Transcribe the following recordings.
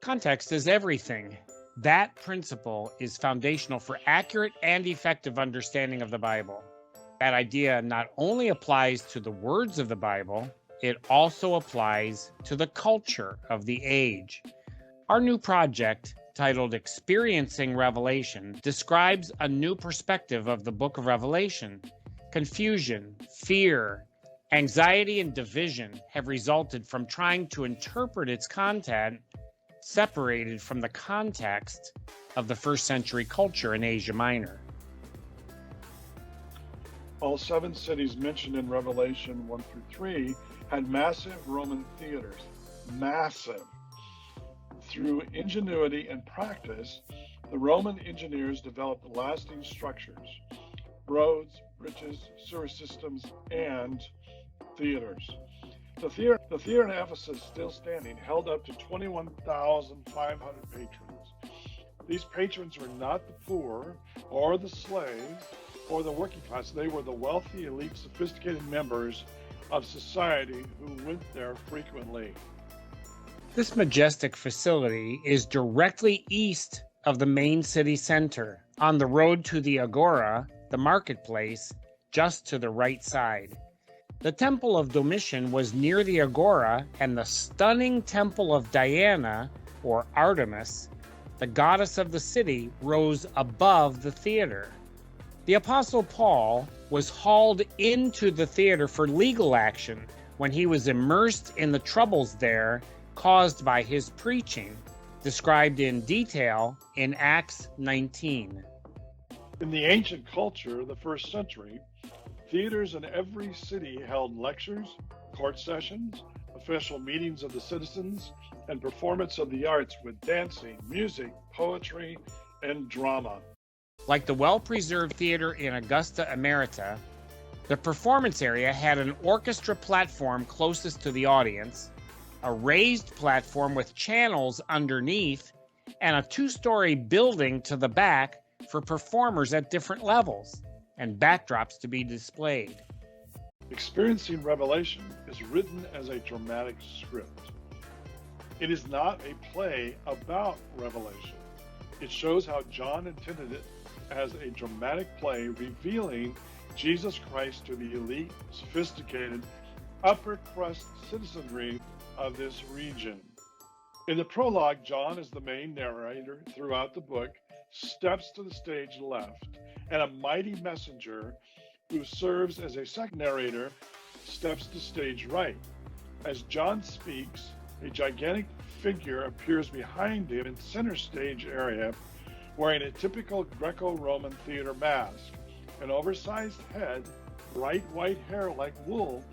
Context is everything. That principle is foundational for accurate and effective understanding of the Bible. That idea not only applies to the words of the Bible, it also applies to the culture of the age. Our new project, titled Experiencing Revelation, describes a new perspective of the book of Revelation. Confusion, fear, anxiety, and division have resulted from trying to interpret its content separated from the context of the first century culture in Asia Minor. All 7 cities mentioned in Revelation 1 through 3 had massive Roman theaters. Massive. Through ingenuity and practice, the Roman engineers developed lasting structures, roads, bridges, sewer systems, and theaters. The theater in Ephesus, still standing, held up to 21,500 patrons. These patrons were not the poor or the slave or the working class. They were the wealthy, elite, sophisticated members of society who went there frequently. This majestic facility is directly east of the main city center, on the road to the Agora, the marketplace, just to the right side. The Temple of Domitian was near the Agora, and the stunning Temple of Diana, or Artemis, the goddess of the city, rose above the theater. The Apostle Paul was hauled into the theater for legal action when he was immersed in the troubles there caused by his preaching, described in detail in Acts 19. In the ancient culture of the first century, theaters in every city held lectures, court sessions, official meetings of the citizens, and performance of the arts with dancing, music, poetry, and drama. Like the well-preserved theater in Augusta Emerita, the performance area had an orchestra platform closest to the audience, a raised platform with channels underneath, and a 2-story building to the back for performers at different levels, and backdrops to be displayed. Experiencing Revelation is written as a dramatic script. It is not a play about Revelation. It shows how John intended it as a dramatic play revealing Jesus Christ to the elite, sophisticated, upper-crust citizenry of this region. In the prologue, John, as the main narrator throughout the book, steps to the stage left, and a mighty messenger who serves as a second narrator steps to stage right. As John speaks, a gigantic figure appears behind him in center stage area, wearing a typical Greco-Roman theater mask, an oversized head, bright white hair like wool,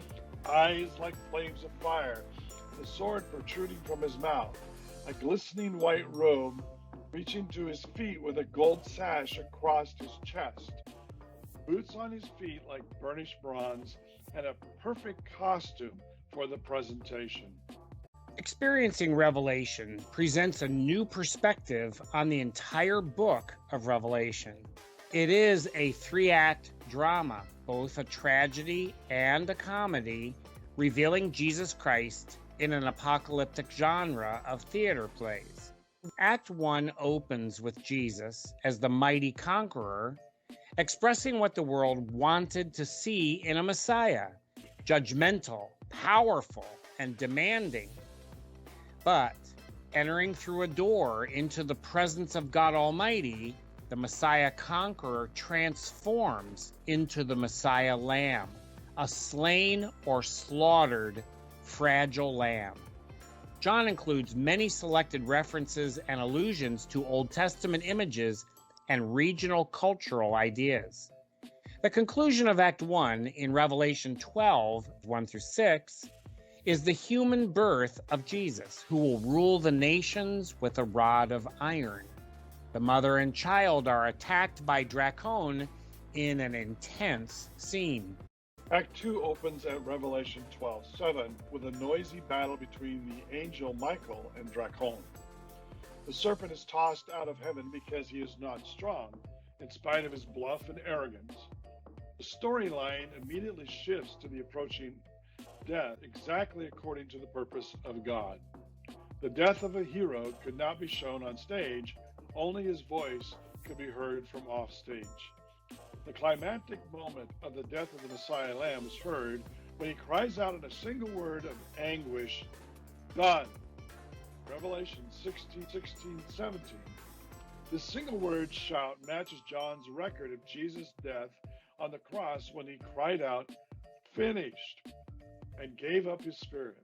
eyes like flames of fire, a sword protruding from his mouth, a glistening white robe reaching to his feet with a gold sash across his chest, boots on his feet like burnished bronze, and a perfect costume for the presentation. Experiencing Revelation presents a new perspective on the entire book of Revelation. It is a 3-act drama, both a tragedy and a comedy, revealing Jesus Christ in an apocalyptic genre of theater plays. Act 1 opens with Jesus as the mighty conqueror, expressing what the world wanted to see in a Messiah: judgmental, powerful, and demanding. But entering through a door into the presence of God Almighty, the Messiah conqueror transforms into the Messiah lamb, a slain or slaughtered fragile lamb. John includes many selected references and allusions to Old Testament images and regional cultural ideas. The conclusion of Act 1 in Revelation 12, 1 through 6, is the human birth of Jesus, who will rule the nations with a rod of iron. The mother and child are attacked by Dracon in an intense scene. Act 2 opens at Revelation 12:7 with a noisy battle between the angel Michael and Dracon. The serpent is tossed out of heaven because he is not strong, in spite of his bluff and arrogance. The storyline immediately shifts to the approaching death, exactly according to the purpose of God. The death of a hero could not be shown on stage, only his voice could be heard from off stage. The climactic moment of the death of the Messiah Lamb is heard when he cries out in a single word of anguish, "Done." Revelation 16:16-17. This single word shout matches John's record of Jesus' death on the cross when he cried out, "Finished," and gave up his spirit.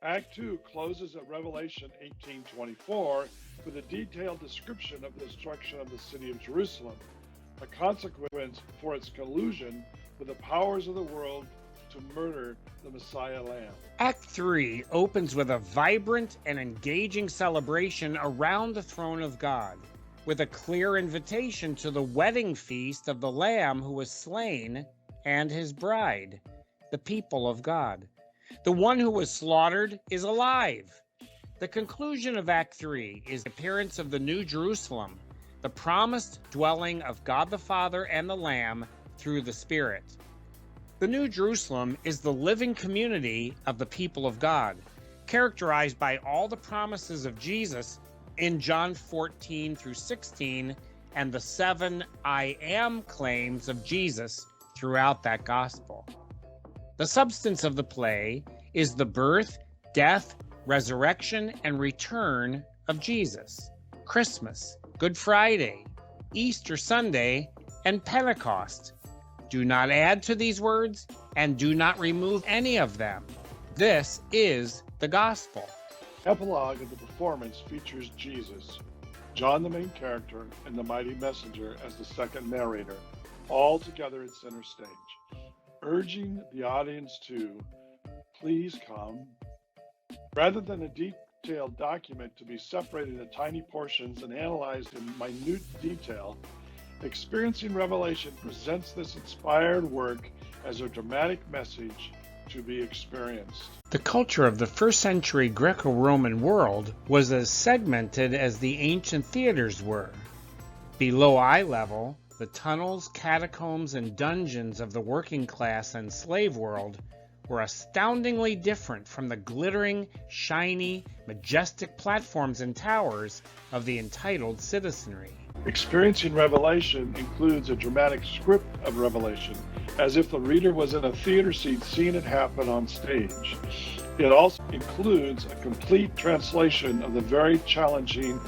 Act 2 closes at Revelation 18:24 with a detailed description of the destruction of the city of Jerusalem, a consequence for its collusion with the powers of the world to murder the Messiah Lamb. Act 3 opens with a vibrant and engaging celebration around the throne of God, with a clear invitation to the wedding feast of the Lamb who was slain and his bride, the people of God. The one who was slaughtered is alive. The conclusion of Act 3 is the appearance of the New Jerusalem, the promised dwelling of God the Father and the Lamb through the Spirit. The New Jerusalem is the living community of the people of God, characterized by all the promises of Jesus in John 14-16 and the 7 I am claims of Jesus throughout that gospel. The substance of the play is the birth, death, resurrection, and return of Jesus. Christmas, Good Friday, Easter Sunday, and Pentecost. Do not add to these words and do not remove any of them. This is the gospel. Epilogue of the performance features Jesus, John the main character, and the mighty messenger as the second narrator, all together at center stage, urging the audience to please come. Rather than a detailed document to be separated into tiny portions and analyzed in minute detail, Experiencing Revelation presents this inspired work as a dramatic message to be experienced. The culture of the first century Greco-Roman world was as segmented as the ancient theaters were. Below eye level, the tunnels, catacombs, and dungeons of the working class and slave world were astoundingly different from the glittering, shiny, majestic platforms and towers of the entitled citizenry. Experiencing Revelation includes a dramatic script of Revelation, as if the reader was in a theater seat seeing it happen on stage. It also includes a complete translation of the very challenging,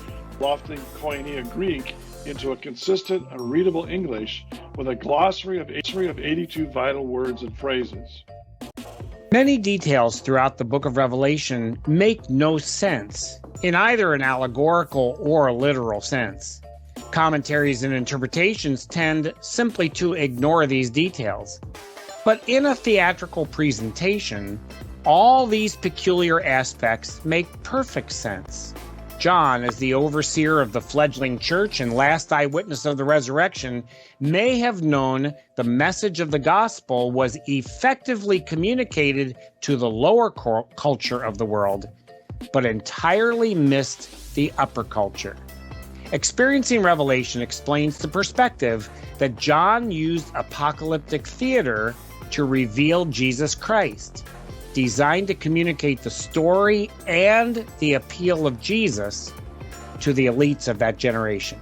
lofty Koinonia Greek into a consistent and readable English with a glossary of 82 vital words and phrases. Many details throughout the book of Revelation make no sense in either an allegorical or a literal sense. Commentaries and interpretations tend simply to ignore these details. But in a theatrical presentation, all these peculiar aspects make perfect sense. John, as the overseer of the fledgling church and last eyewitness of the resurrection, may have known the message of the gospel was effectively communicated to the lower culture of the world, but entirely missed the upper culture. Experiencing Revelation explains the perspective that John used apocalyptic theater to reveal Jesus Christ, designed to communicate the story and the appeal of Jesus to the elites of that generation.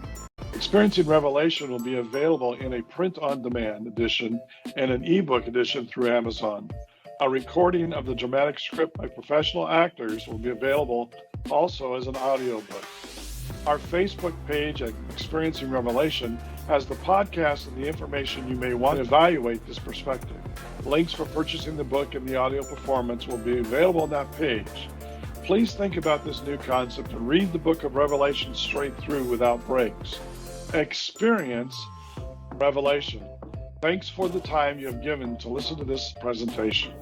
Experiencing Revelation will be available in a print-on-demand edition and an ebook edition through Amazon. A recording of the dramatic script by professional actors will be available also as an audiobook. Our Facebook page at Experiencing Revelation has the podcast and the information you may want to evaluate this perspective. Links for purchasing the book and the audio performance will be available on that page. Please think about this new concept and read the book of Revelation straight through without breaks. Experience Revelation. Thanks for the time you have given to listen to this presentation.